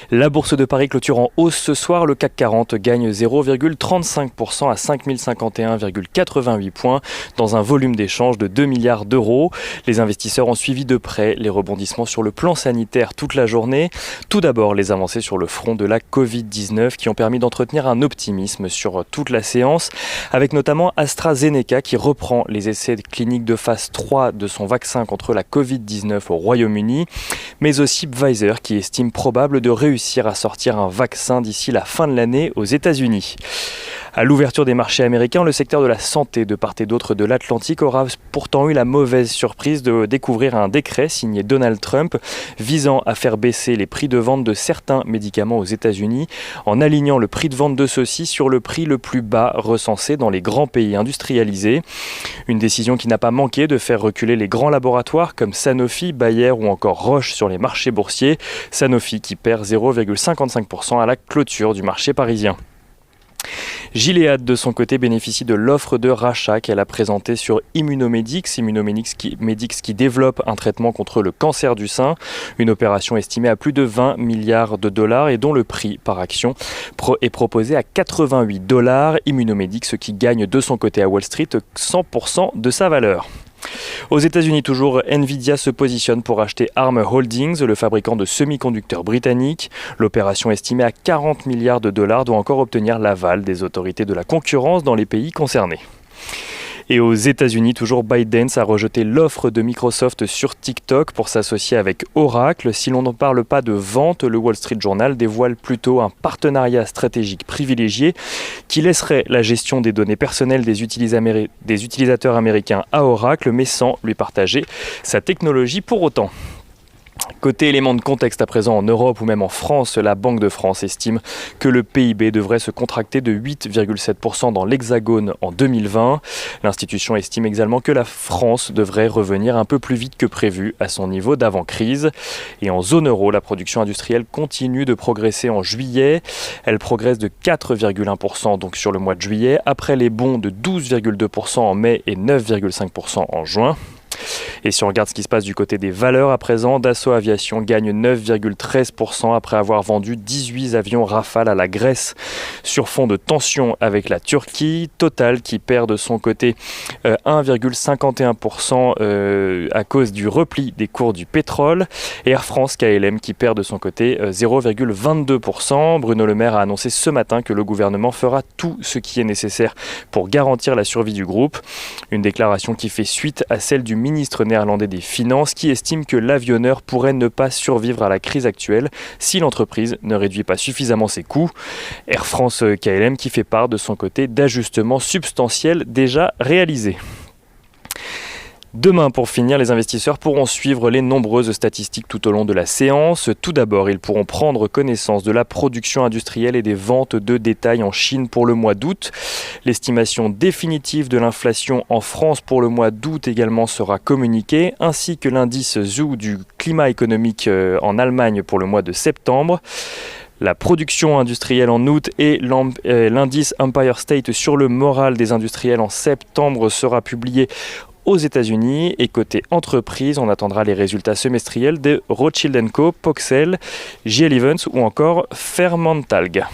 La bourse de Paris clôture en hausse ce soir. Le CAC 40 gagne 0,35% à 5051,88 points dans un volume d'échange de 2 milliards d'euros. Les investisseurs ont suivi de près les rebondissements sur le plan sanitaire toute la journée. Tout d'abord, les avancées sur le front de la Covid-19 qui ont permis d'entretenir un optimisme sur toute la séance, avec notamment AstraZeneca qui reprend les essais cliniques de phase 3 de son vaccin contre la Covid-19 au Royaume-Uni, mais aussi Pfizer qui estime probable de réussir à sortir un vaccin d'ici la fin de l'année aux États-Unis. À l'ouverture des marchés américains, le secteur de la santé de part et d'autre de l'Atlantique aura pourtant eu la mauvaise surprise de découvrir un décret signé Donald Trump visant à faire baisser les prix de vente de certains médicaments aux États-Unis en alignant le prix de vente de ceux-ci sur le prix le plus bas recensé dans les grands pays industrialisés. Une décision qui n'a pas manqué de faire reculer les grands laboratoires comme Sanofi, Bayer ou encore Roche sur les marchés boursiers. Sanofi qui perd 0,55% à la clôture du marché parisien. Gilead, de son côté, bénéficie de l'offre de rachat qu'elle a présentée sur Immunomedics qui développe un traitement contre le cancer du sein. Une opération estimée à plus de 20 milliards de dollars et dont le prix par action est proposé à 88 $. Immunomedics qui gagne de son côté à Wall Street 100% de sa valeur. Aux États-Unis toujours, Nvidia se positionne pour acheter ARM Holdings, le fabricant de semi-conducteurs britannique. L'opération estimée à 40 milliards de dollars doit encore obtenir l'aval des autorités de la concurrence dans les pays concernés. Et aux États-Unis, toujours, ByteDance a rejeté l'offre de Microsoft sur TikTok pour s'associer avec Oracle. Si l'on ne parle pas de vente, le Wall Street Journal dévoile plutôt un partenariat stratégique privilégié qui laisserait la gestion des données personnelles des utilisateurs américains à Oracle, mais sans lui partager sa technologie pour autant. Côté élément de contexte à présent en Europe ou même en France, la Banque de France estime que le PIB devrait se contracter de 8,7% dans l'Hexagone en 2020. L'institution estime également que la France devrait revenir un peu plus vite que prévu à son niveau d'avant-crise. Et en zone euro, la production industrielle continue de progresser en juillet. Elle progresse de 4,1% donc sur le mois de juillet, après les bonds de 12,2% en mai et 9,5% en juin. Et si on regarde ce qui se passe du côté des valeurs à présent, Dassault Aviation gagne 9,13% après avoir vendu 18 avions Rafale à la Grèce sur fond de tension avec la Turquie. Total qui perd de son côté 1,51% à cause du repli des cours du pétrole. Et Air France KLM qui perd de son côté 0,22%. Bruno Le Maire a annoncé ce matin que le gouvernement fera tout ce qui est nécessaire pour garantir la survie du groupe. Une déclaration qui fait suite à celle du ministre néerlandais des Finances qui estime que l'avionneur pourrait ne pas survivre à la crise actuelle si l'entreprise ne réduit pas suffisamment ses coûts. Air France KLM qui fait part de son côté d'ajustements substantiels déjà réalisés. Demain, pour finir, les investisseurs pourront suivre les nombreuses statistiques tout au long de la séance. Tout d'abord, ils pourront prendre connaissance de la production industrielle et des ventes de détail en Chine pour le mois d'août. L'estimation définitive de l'inflation en France pour le mois d'août également sera communiquée, ainsi que l'indice ZOO du climat économique en Allemagne pour le mois de septembre. La production industrielle en août et l'indice Empire State sur le moral des industriels en septembre sera publié aux États-Unis. Et côté entreprise, on attendra les résultats semestriels de Rothschild & Co, Poxel, JL Events ou encore Fermentalg.